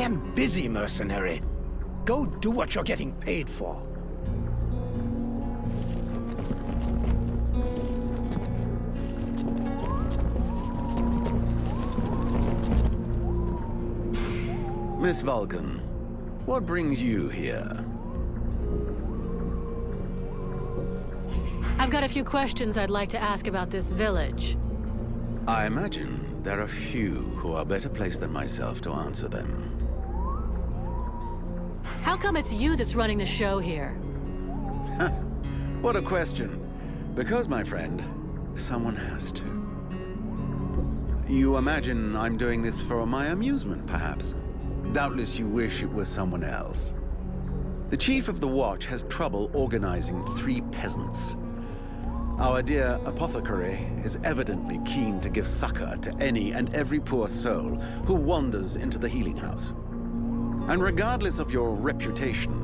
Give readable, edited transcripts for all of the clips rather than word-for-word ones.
am busy, mercenary. Go do what you're getting paid for. Miss Vulcan, what brings you here? I've got a few questions I'd like to ask about this village. I imagine there are few who are better placed than myself to answer them. How come it's you that's running the show here? What a question. Because, my friend, someone has to. You imagine I'm doing this for my amusement, perhaps? Doubtless you wish it was someone else. The chief of the watch has trouble organizing 3 peasants. Our dear apothecary is evidently keen to give succor to any and every poor soul who wanders into the healing house. And regardless of your reputation,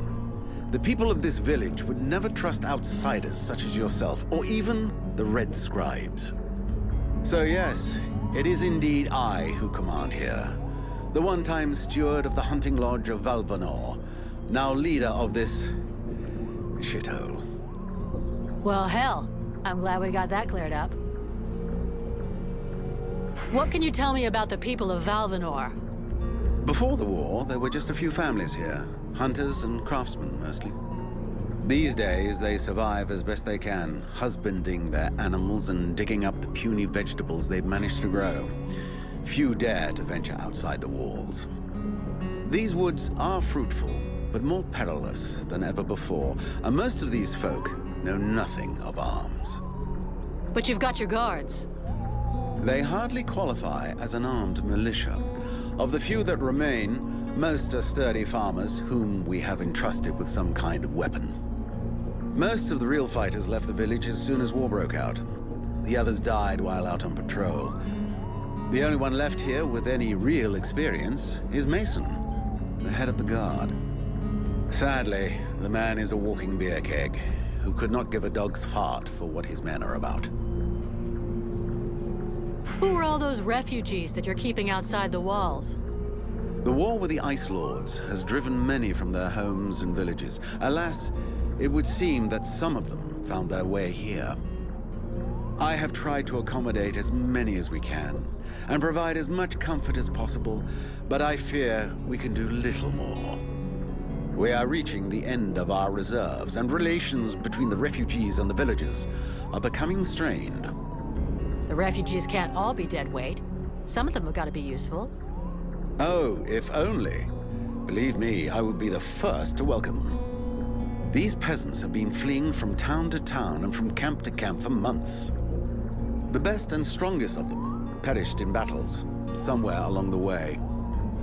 the people of this village would never trust outsiders such as yourself, or even the Red Scribes. So yes, it is indeed I who command here. The one-time steward of the hunting lodge of Valvanor, now leader of this shithole. Well, hell, I'm glad we got that cleared up. What can you tell me about the people of Valvanor? Before the war, there were just a few families here, hunters and craftsmen mostly. These days, they survive as best they can, husbanding their animals and digging up the puny vegetables they've managed to grow. Few dare to venture outside the walls. These woods are fruitful, but more perilous than ever before, and most of these folk know nothing of arms. But you've got your guards. They hardly qualify as an armed militia. Of the few that remain, most are sturdy farmers whom we have entrusted with some kind of weapon. Most of the real fighters left the village as soon as war broke out. The others died while out on patrol. The only one left here with any real experience is Mason, the head of the guard. Sadly, the man is a walking beer keg, who could not give a dog's fart for what his men are about. Who are all those refugees that you're keeping outside the walls? The war with the Ice Lords has driven many from their homes and villages. Alas, it would seem that some of them found their way here. I have tried to accommodate as many as we can, and provide as much comfort as possible, but I fear we can do little more. We are reaching the end of our reserves, and relations between the refugees and the villagers are becoming strained. The refugees can't all be dead weight. Some of them have got to be useful. Oh, if only. Believe me, I would be the first to welcome them. These peasants have been fleeing from town to town and from camp to camp for months. The best and strongest of them perished in battles, somewhere along the way.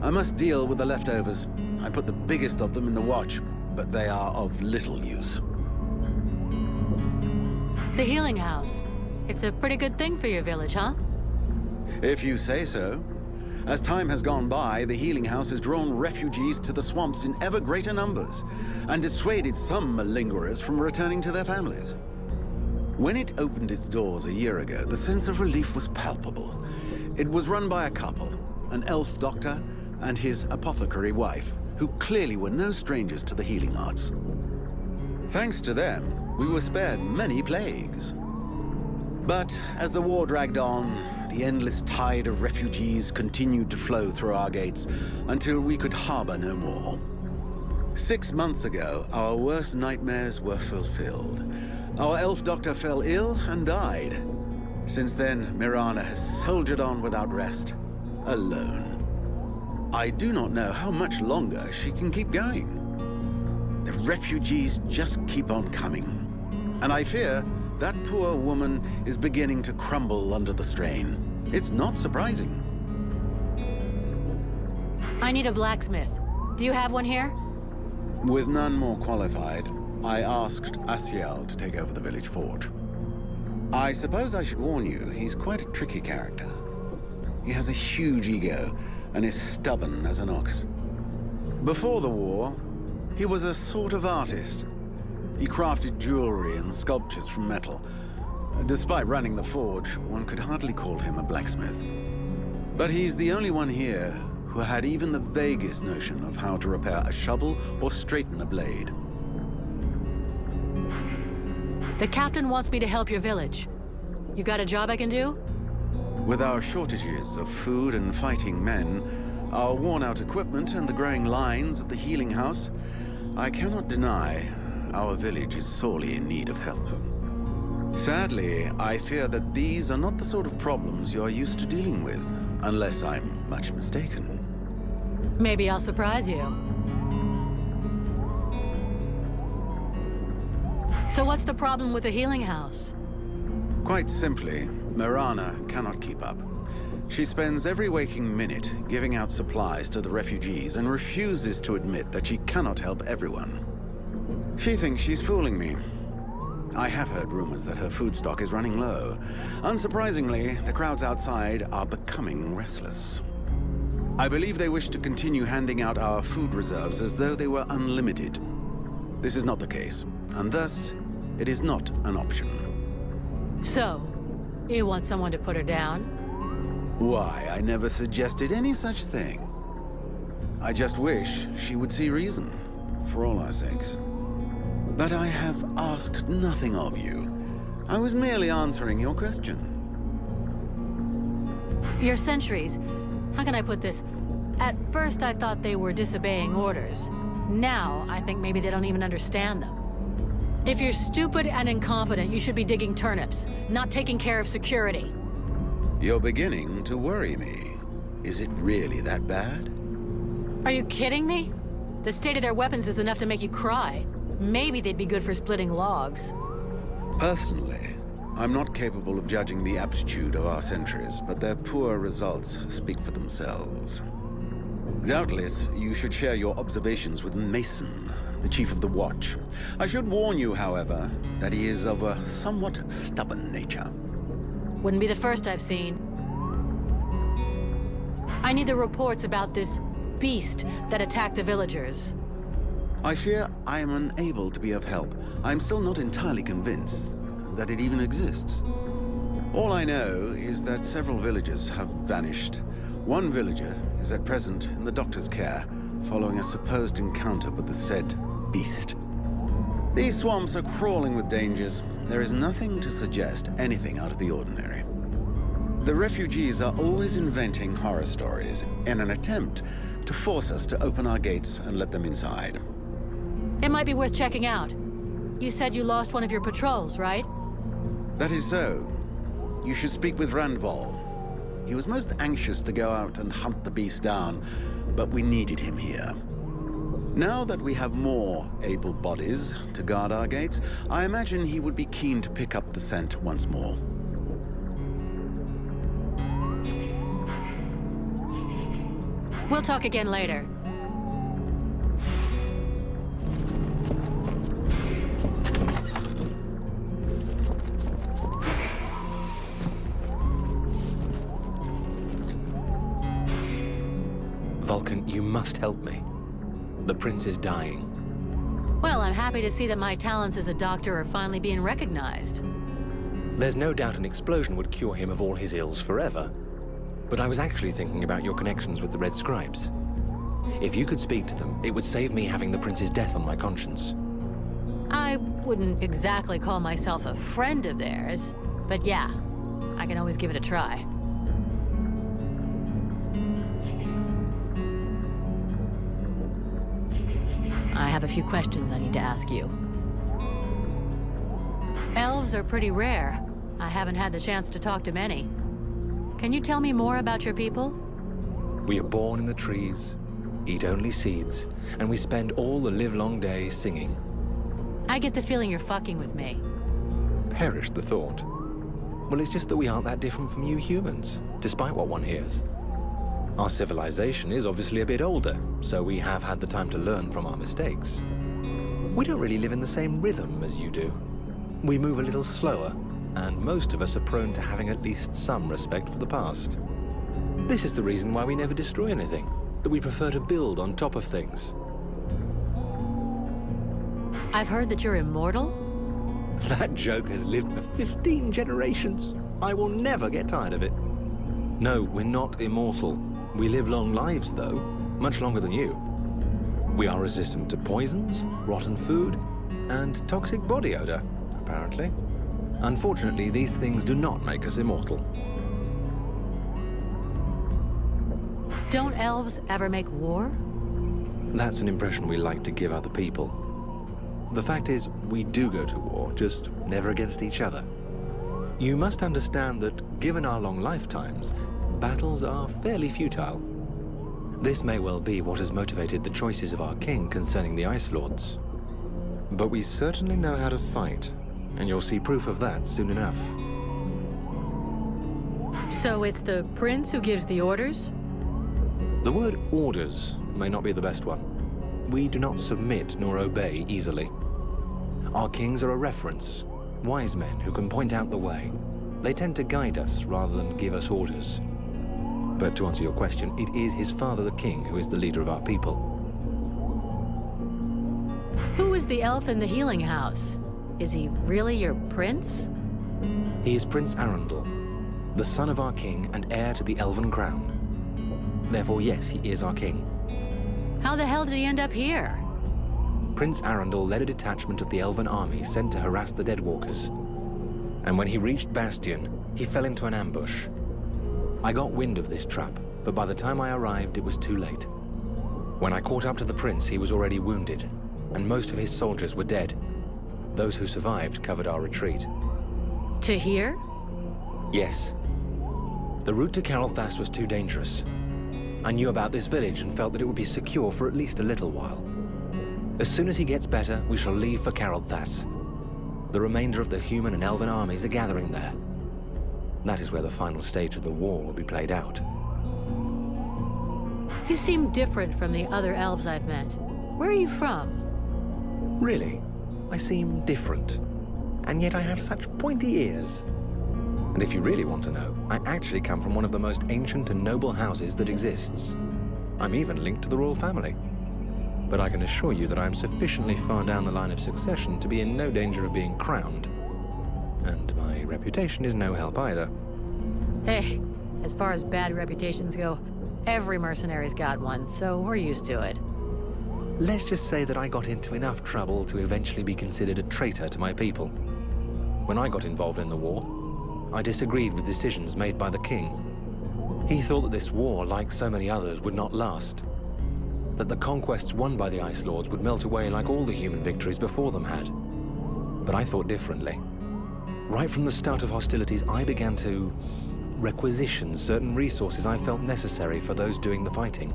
I must deal with the leftovers. I put the biggest of them in the watch, but they are of little use. The healing house. It's a pretty good thing for your village, huh? If you say so. As time has gone by, the healing house has drawn refugees to the swamps in ever greater numbers, and dissuaded some malingerers from returning to their families. When it opened its doors a year ago, the sense of relief was palpable. It was run by a couple, an elf doctor and his apothecary wife, who clearly were no strangers to the healing arts. Thanks to them, we were spared many plagues. But as the war dragged on, the endless tide of refugees continued to flow through our gates until we could harbor no more. 6 months ago, our worst nightmares were fulfilled. Our elf doctor fell ill and died. Since then, Mirana has soldiered on without rest, alone. I do not know how much longer she can keep going. The refugees just keep on coming, and I fear that poor woman is beginning to crumble under the strain. It's not surprising. I need a blacksmith. Do you have one here? With none more qualified, I asked Asiel to take over the village forge. I suppose I should warn you, he's quite a tricky character. He has a huge ego and is stubborn as an ox. Before the war, he was a sort of artist. He crafted jewelry and sculptures from metal. Despite running the forge, one could hardly call him a blacksmith. But he's the only one here who had even the vaguest notion of how to repair a shovel or straighten a blade. The captain wants me to help your village. You got a job I can do? With our shortages of food and fighting men, our worn-out equipment and the growing lines at the healing house, I cannot deny our village is sorely in need of help. Sadly, I fear that these are not the sort of problems you're used to dealing with, unless I'm much mistaken. Maybe I'll surprise you. So what's the problem with the healing house? Quite simply, Mirana cannot keep up. She spends every waking minute giving out supplies to the refugees and refuses to admit that she cannot help everyone. She thinks she's fooling me. I have heard rumors that her food stock is running low. Unsurprisingly, the crowds outside are becoming restless. I believe they wish to continue handing out our food reserves as though they were unlimited. This is not the case, and thus, it is not an option. So, you want someone to put her down? Why, I never suggested any such thing. I just wish she would see reason, for all our sakes. But I have asked nothing of you. I was merely answering your question. Your sentries, how can I put this? At first I thought they were disobeying orders. Now I think maybe they don't even understand them. If you're stupid and incompetent, you should be digging turnips, not taking care of security. You're beginning to worry me. Is it really that bad? Are you kidding me? The state of their weapons is enough to make you cry. Maybe they'd be good for splitting logs. Personally, I'm not capable of judging the aptitude of our sentries, but their poor results speak for themselves. Doubtless, you should share your observations with Mason, the chief of the watch. I should warn you, however, that he is of a somewhat stubborn nature. Wouldn't be the first I've seen. I need the reports about this beast that attacked the villagers. I fear I am unable to be of help. I'm still not entirely convinced that it even exists. All I know is that several villagers have vanished. One villager is at present in the doctor's care, following a supposed encounter with the said beast. These swamps are crawling with dangers. There is nothing to suggest anything out of the ordinary. The refugees are always inventing horror stories in an attempt to force us to open our gates and let them inside. It might be worth checking out. You said you lost one of your patrols, right? That is so. You should speak with Randval. He was most anxious to go out and hunt the beast down, but we needed him here. Now that we have more able bodies to guard our gates, I imagine he would be keen to pick up the scent once more. We'll talk again later. Vulcan, you must help me. The prince is dying. Well, I'm happy to see that my talents as a doctor are finally being recognized. There's no doubt an explosion would cure him of all his ills forever. But I was actually thinking about your connections with the Red Scribes. If you could speak to them, it would save me having the prince's death on my conscience. I wouldn't exactly call myself a friend of theirs, but yeah, I can always give it a try. I have a few questions I need to ask you. Elves are pretty rare. I haven't had the chance to talk to many. Can you tell me more about your people? We are born in the trees, eat only seeds, and we spend all the livelong day singing. I get the feeling you're fucking with me. Perish the thought. Well, it's just that we aren't that different from you humans, despite what one hears. Our civilization is obviously a bit older, so we have had the time to learn from our mistakes. We don't really live in the same rhythm as you do. We move a little slower, and most of us are prone to having at least some respect for the past. This is the reason why we never destroy anything, that we prefer to build on top of things. I've heard that you're immortal? That joke has lived for 15 generations. I will never get tired of it. No, we're not immortal. We live long lives, though, much longer than you. We are resistant to poisons, rotten food, and toxic body odor, apparently. Unfortunately, these things do not make us immortal. Don't elves ever make war? That's an impression we like to give other people. The fact is, we do go to war, just never against each other. You must understand that, given our long lifetimes, battles are fairly futile. This may well be what has motivated the choices of our king concerning the Ice Lords. But we certainly know how to fight, and you'll see proof of that soon enough. So it's the prince who gives the orders? The word orders may not be the best one. We do not submit nor obey easily. Our kings are a reference, wise men who can point out the way. They tend to guide us rather than give us orders. But to answer your question, it is his father, the king, who is the leader of our people. Who is the elf in the healing house? Is he really your prince? He is Prince Arundel, the son of our king and heir to the Elven crown. Therefore, yes, he is our king. How the hell did he end up here? Prince Arundel led a detachment of the Elven army sent to harass the Deadwalkers. And when he reached Bastion, he fell into an ambush. I got wind of this trap, but by the time I arrived, it was too late. When I caught up to the prince, he was already wounded, and most of his soldiers were dead. Those who survived covered our retreat. To here? Yes. The route to Carolthas was too dangerous. I knew about this village and felt that it would be secure for at least a little while. As soon as he gets better, we shall leave for Carolthas. The remainder of the human and elven armies are gathering there. That is where the final stage of the war will be played out. You seem different from the other elves I've met. Where are you from? Really? I seem different. And yet I have such pointy ears. And if you really want to know, I actually come from one of the most ancient and noble houses that exists. I'm even linked to the royal family. But I can assure you that I am sufficiently far down the line of succession to be in no danger of being crowned. And my reputation is no help either. Hey, as far as bad reputations go, every mercenary's got one, so we're used to it. Let's just say that I got into enough trouble to eventually be considered a traitor to my people. When I got involved in the war, I disagreed with decisions made by the king. He thought that this war, like so many others, would not last. That the conquests won by the Ice Lords would melt away like all the human victories before them had. But I thought differently. Right from the start of hostilities, I began to requisition certain resources I felt necessary for those doing the fighting.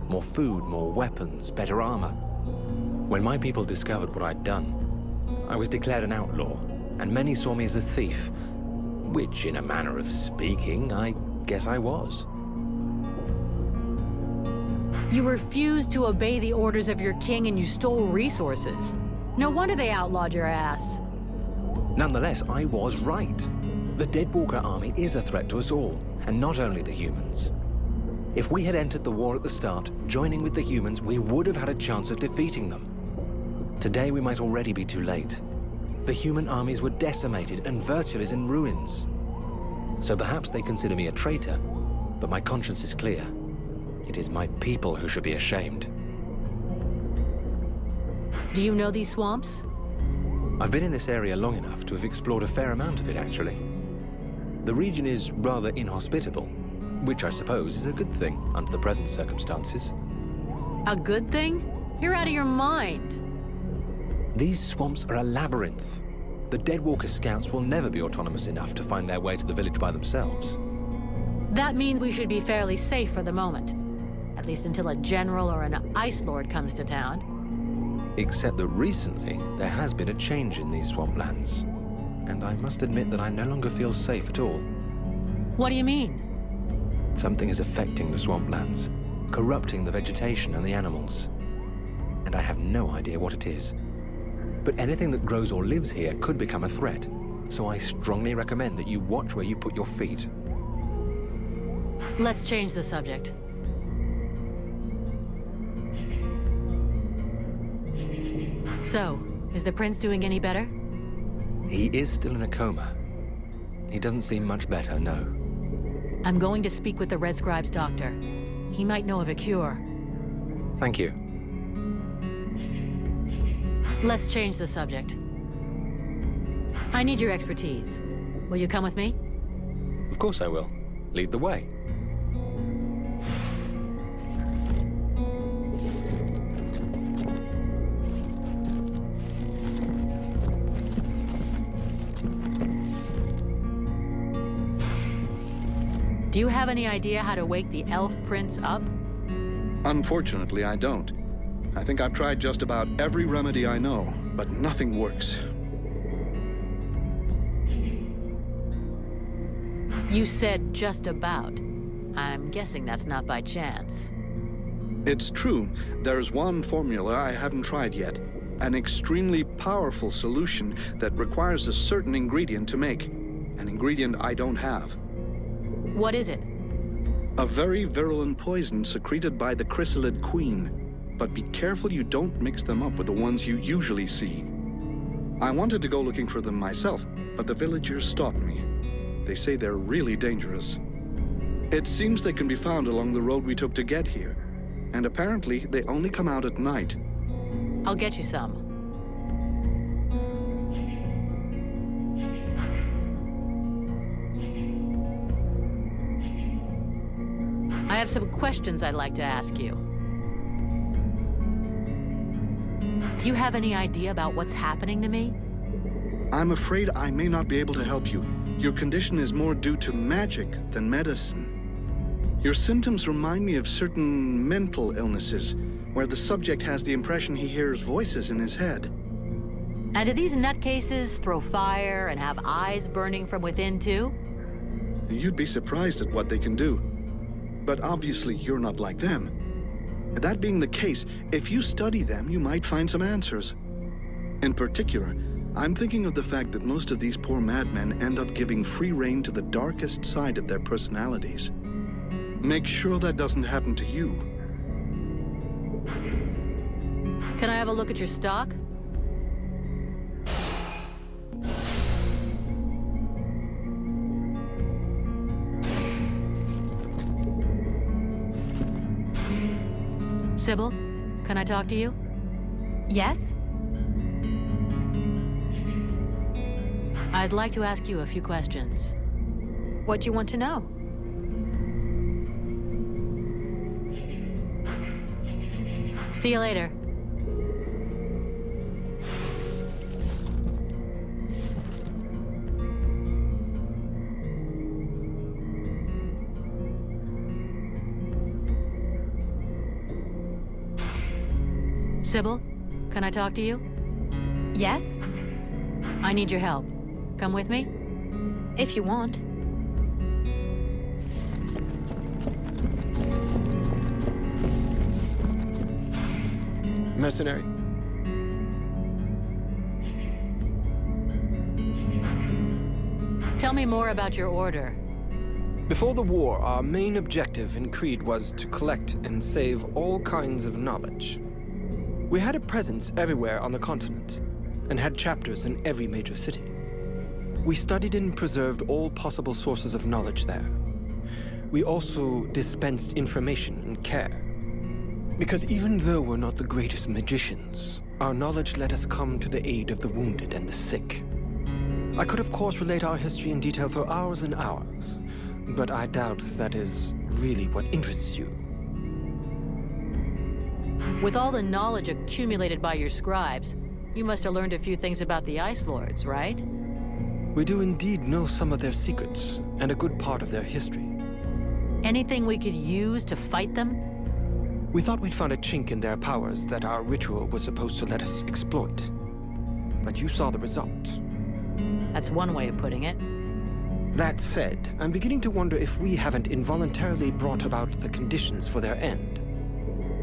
More food, more weapons, better armor. When my people discovered what I'd done, I was declared an outlaw, and many saw me as a thief, which, in a manner of speaking, I guess I was. You refused to obey the orders of your king and you stole resources. No wonder they outlawed your ass. Nonetheless, I was right. The Deadwalker army is a threat to us all, and not only the humans. If we had entered the war at the start, joining with the humans, we would have had a chance of defeating them. Today we might already be too late. The human armies were decimated, and Vertiel is in ruins. So perhaps they consider me a traitor, but my conscience is clear. It is my people who should be ashamed. Do you know these swamps? I've been in this area long enough to have explored a fair amount of it, actually. The region is rather inhospitable, which I suppose is a good thing under the present circumstances. A good thing? You're out of your mind. These swamps are a labyrinth. The Deadwalker scouts will never be autonomous enough to find their way to the village by themselves. That means we should be fairly safe for the moment. At least until a general or an ice lord comes to town. Except that recently, there has been a change in these swamplands. And I must admit that I no longer feel safe at all. What do you mean? Something is affecting the swamplands, corrupting the vegetation and the animals. And I have no idea what it is. But anything that grows or lives here could become a threat. So I strongly recommend that you watch where you put your feet. Let's change the subject. So, is the prince doing any better? He is still in a coma. He doesn't seem much better, no. I'm going to speak with the Red Scribes doctor. He might know of a cure. Thank you. Let's change the subject. I need your expertise. Will you come with me? Of course I will. Lead the way. Do you have any idea how to wake the elf prince up? Unfortunately, I don't. I think I've tried just about every remedy I know, but nothing works. You said just about. I'm guessing that's not by chance. It's true, there's one formula I haven't tried yet. An extremely powerful solution that requires a certain ingredient to make. An ingredient I don't have. What is it? A very virulent poison secreted by the chrysalid queen. But be careful you don't mix them up with the ones you usually see. I wanted to go looking for them myself, but the villagers stopped me. They say they're really dangerous. It seems they can be found along the road we took to get here. And apparently, they only come out at night. I'll get you some. I have some questions I'd like to ask you. Do you have any idea about what's happening to me? I'm afraid I may not be able to help you. Your condition is more due to magic than medicine. Your symptoms remind me of certain mental illnesses, where the subject has the impression he hears voices in his head. And do these nutcases throw fire and have eyes burning from within too? You'd be surprised at what they can do. But obviously you're not like them. That being the case, if you study them, you might find some answers. In particular, I'm thinking of the fact that most of these poor madmen end up giving free rein to the darkest side of their personalities. Make sure that doesn't happen to you. Can I have a look at your stock? Sybil, can I talk to you? Yes? I'd like to ask you a few questions. What do you want to know? See you later. Sybil, can I talk to you? Yes? I need your help. Come with me? If you want. Mercenary? Tell me more about your order. Before the war, our main objective in Creed was to collect and save all kinds of knowledge. We had a presence everywhere on the continent, and had chapters in every major city. We studied and preserved all possible sources of knowledge there. We also dispensed information and care. Because even though we're not the greatest magicians, our knowledge let us come to the aid of the wounded and the sick. I could of course relate our history in detail for hours and hours, but I doubt that is really what interests you. With all the knowledge accumulated by your scribes, you must have learned a few things about the Ice Lords, right? We do indeed know some of their secrets, and a good part of their history. Anything we could use to fight them? We thought we'd found a chink in their powers that our ritual was supposed to let us exploit. But you saw the result. That's one way of putting it. That said, I'm beginning to wonder if we haven't involuntarily brought about the conditions for their end.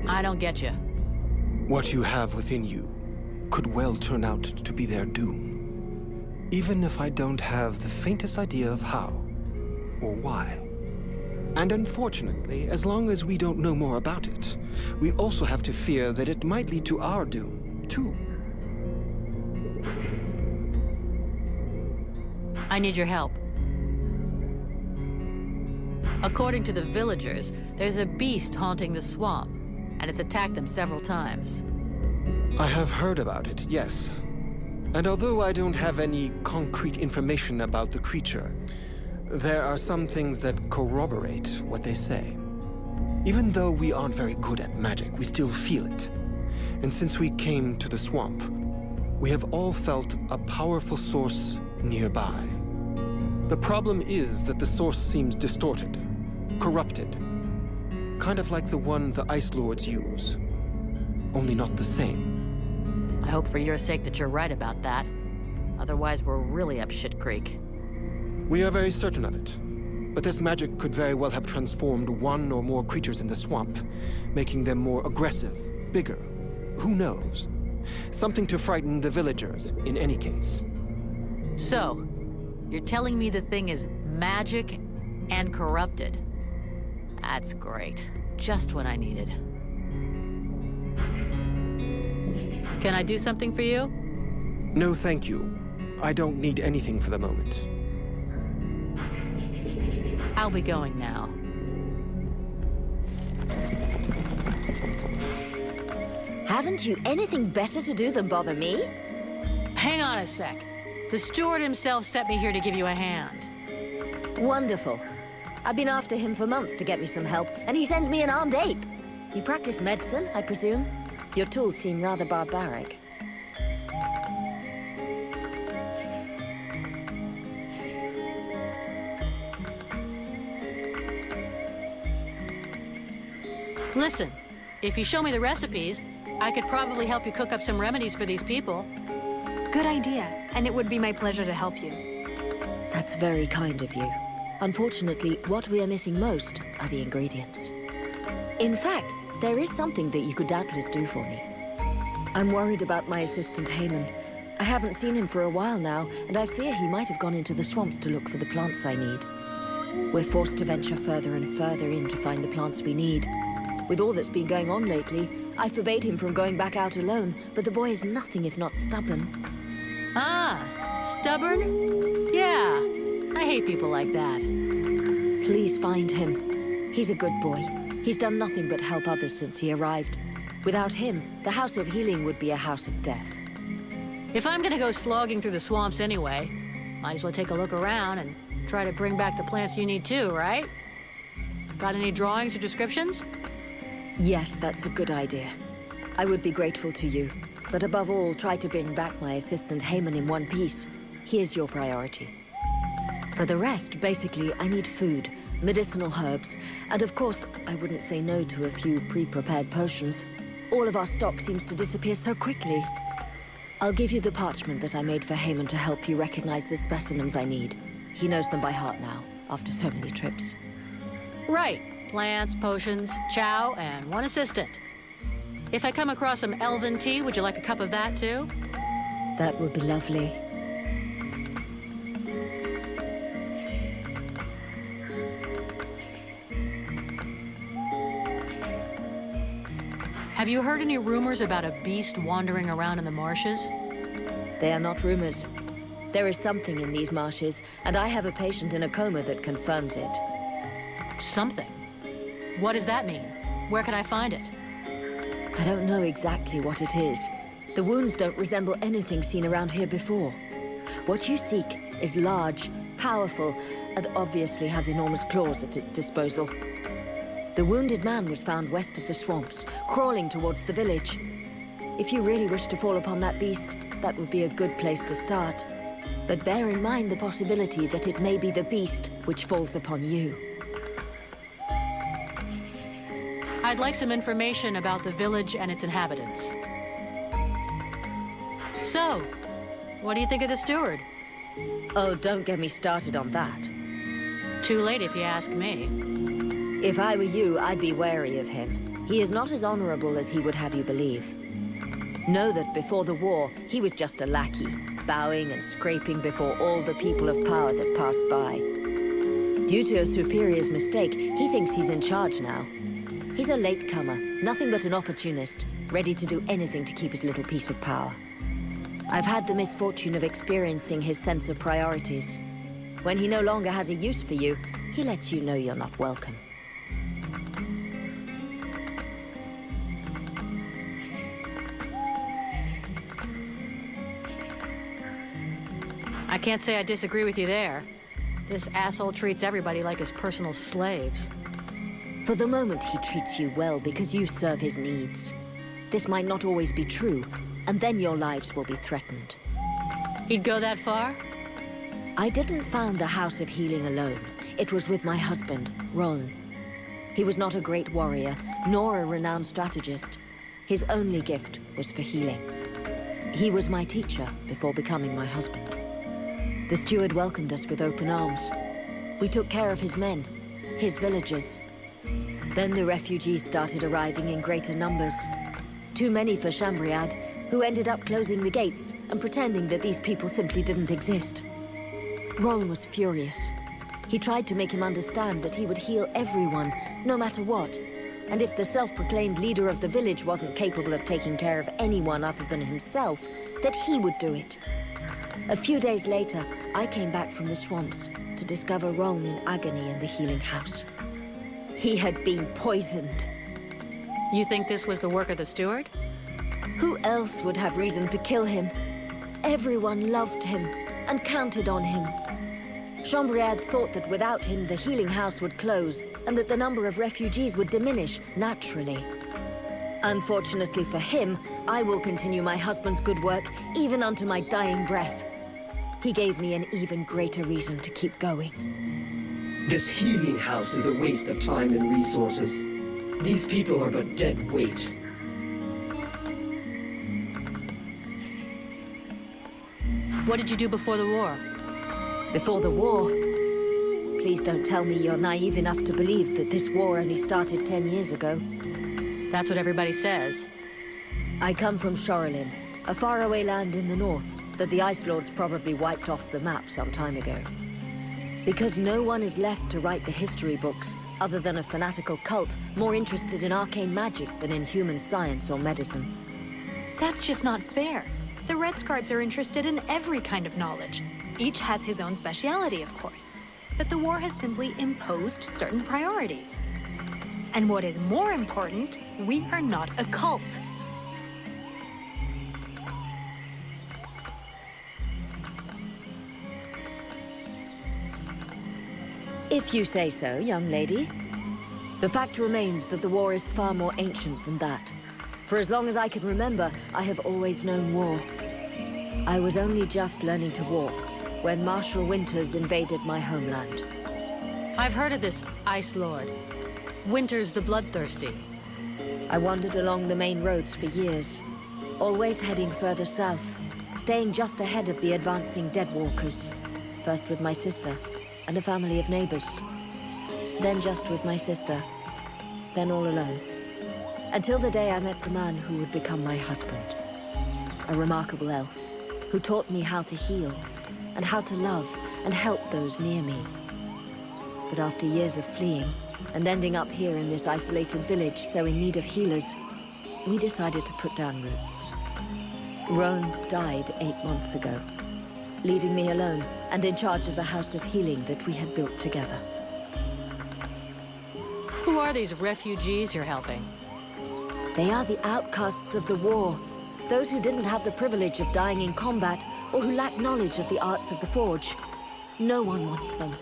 I don't get you. What you have within you could well turn out to be their doom. Even if I don't have the faintest idea of how or why. And unfortunately, as long as we don't know more about it, we also have to fear that it might lead to our doom, too. I need your help. According to the villagers, there's a beast haunting the swamp, and it's attacked them several times. I have heard about it, yes. And although I don't have any concrete information about the creature, there are some things that corroborate what they say. Even though we aren't very good at magic, we still feel it. And since we came to the swamp, we have all felt a powerful source nearby. The problem is that the source seems distorted, corrupted. Kind of like the one the Ice Lords use. Only not the same. I hope for your sake that you're right about that. Otherwise, we're really up shit creek. We are very certain of it. But this magic could very well have transformed one or more creatures in the swamp, making them more aggressive, bigger. Who knows? Something to frighten the villagers, in any case. So, you're telling me the thing is magic and corrupted? That's great. Just what I needed. Can I do something for you? No, thank you. I don't need anything for the moment. I'll be going now. Haven't you anything better to do than bother me? Hang on a sec. The steward himself sent me here to give you a hand. Wonderful. I've been after him for months to get me some help, and he sends me an armed ape. You practice medicine, I presume? Your tools seem rather barbaric. Listen, if you show me the recipes, I could probably help you cook up some remedies for these people. Good idea, and it would be my pleasure to help you. That's very kind of you. Unfortunately, what we are missing most are the ingredients. In fact, there is something that you could doubtless do for me. I'm worried about my assistant Haman. I haven't seen him for a while now, and I fear he might have gone into the swamps to look for the plants I need. We're forced to venture further and further in to find the plants we need. With all that's been going on lately, I forbade him from going back out alone, but the boy is nothing if not stubborn. Ah, stubborn? Yeah, I hate people like that. Please find him. He's a good boy. He's done nothing but help others since he arrived. Without him, the House of Healing would be a house of death. If I'm gonna go slogging through the swamps anyway, might as well take a look around and try to bring back the plants you need too, right? Got any drawings or descriptions? Yes, that's a good idea. I would be grateful to you. But above all, try to bring back my assistant Haman in one piece. He is your priority. For the rest, basically, I need food, medicinal herbs, and of course, I wouldn't say no to a few pre-prepared potions. All of our stock seems to disappear so quickly. I'll give you the parchment that I made for Haman to help you recognize the specimens I need. He knows them by heart now, after so many trips. Right. Plants, potions, chow, and one assistant. If I come across some elven tea, would you like a cup of that too? That would be lovely. Have you heard any rumors about a beast wandering around in the marshes? They are not rumors. There is something in these marshes, and I have a patient in a coma that confirms it. Something? What does that mean? Where can I find it? I don't know exactly what it is. The wounds don't resemble anything seen around here before. What you seek is large, powerful, and obviously has enormous claws at its disposal. The wounded man was found west of the swamps, crawling towards the village. If you really wish to fall upon that beast, that would be a good place to start. But bear in mind the possibility that it may be the beast which falls upon you. I'd like some information about the village and its inhabitants. So, what do you think of the steward? Oh, don't get me started on that. Too late if you ask me. If I were you, I'd be wary of him. He is not as honorable as he would have you believe. Know that before the war, he was just a lackey, bowing and scraping before all the people of power that passed by. Due to a superior's mistake, he thinks he's in charge now. He's a latecomer, nothing but an opportunist, ready to do anything to keep his little piece of power. I've had the misfortune of experiencing his sense of priorities. When he no longer has a use for you, he lets you know you're not welcome. I can't say I disagree with you there. This asshole treats everybody like his personal slaves. For the moment, he treats you well because you serve his needs. This might not always be true, and then your lives will be threatened. He'd go that far? I didn't found the House of Healing alone. It was with my husband, Ron. He was not a great warrior, nor a renowned strategist. His only gift was for healing. He was my teacher before becoming my husband. The steward welcomed us with open arms. We took care of his men, his villagers. Then the refugees started arriving in greater numbers. Too many for Chambriad, who ended up closing the gates and pretending that these people simply didn't exist. Ron was furious. He tried to make him understand that he would heal everyone, no matter what. And if the self-proclaimed leader of the village wasn't capable of taking care of anyone other than himself, that he would do it. A few days later, I came back from the swamps to discover Ron in agony in the healing house. He had been poisoned. You think this was the work of the steward? Who else would have reason to kill him? Everyone loved him and counted on him. Chambriad thought that without him, the healing house would close and that the number of refugees would diminish naturally. Unfortunately for him, I will continue my husband's good work even unto my dying breath. He gave me an even greater reason to keep going. This healing house is a waste of time and resources. These people are but dead weight. What did you do before the war? Before the war? Please don't tell me you're naive enough to believe that this war only started 10 years ago. That's what everybody says. I come from Shorelin, a faraway land in the north that the Ice Lords probably wiped off the map some time ago. Because no one is left to write the history books other than a fanatical cult more interested in arcane magic than in human science or medicine. That's just not fair. The Red Scribes are interested in every kind of knowledge. Each has his own speciality, of course. But the war has simply imposed certain priorities. And what is more important, we are not a cult. If you say so, young lady. The fact remains that the war is far more ancient than that. For as long as I can remember, I have always known war. I was only just learning to walk when Marshal Winters invaded my homeland. I've heard of this Ice Lord. Winters the Bloodthirsty. I wandered along the main roads for years, always heading further south, staying just ahead of the advancing Deadwalkers. First with my sister and a family of neighbors. Then just with my sister. Then all alone. Until the day I met the man who would become my husband. A remarkable elf who taught me how to heal and how to love and help those near me. But after years of fleeing and ending up here in this isolated village so in need of healers, we decided to put down roots. Roan died 8 months ago, leaving me alone and in charge of the House of Healing that we had built together. Who are these refugees you're helping? They are the outcasts of the war, those who didn't have the privilege of dying in combat or who lack knowledge of the arts of the forge. No one wants them.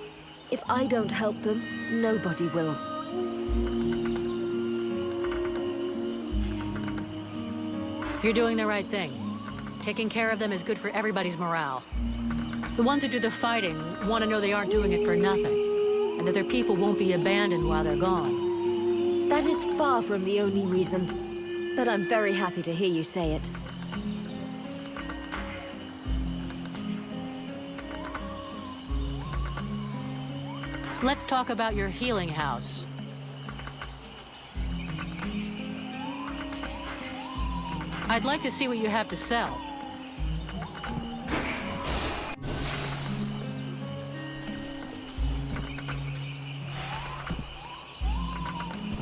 If I don't help them, nobody will. You're doing the right thing. Taking care of them is good for everybody's morale. The ones who do the fighting want to know they aren't doing it for nothing, and that their people won't be abandoned while they're gone. That is far from the only reason, but I'm very happy to hear you say it. Let's talk about your healing house. I'd like to see what you have to sell.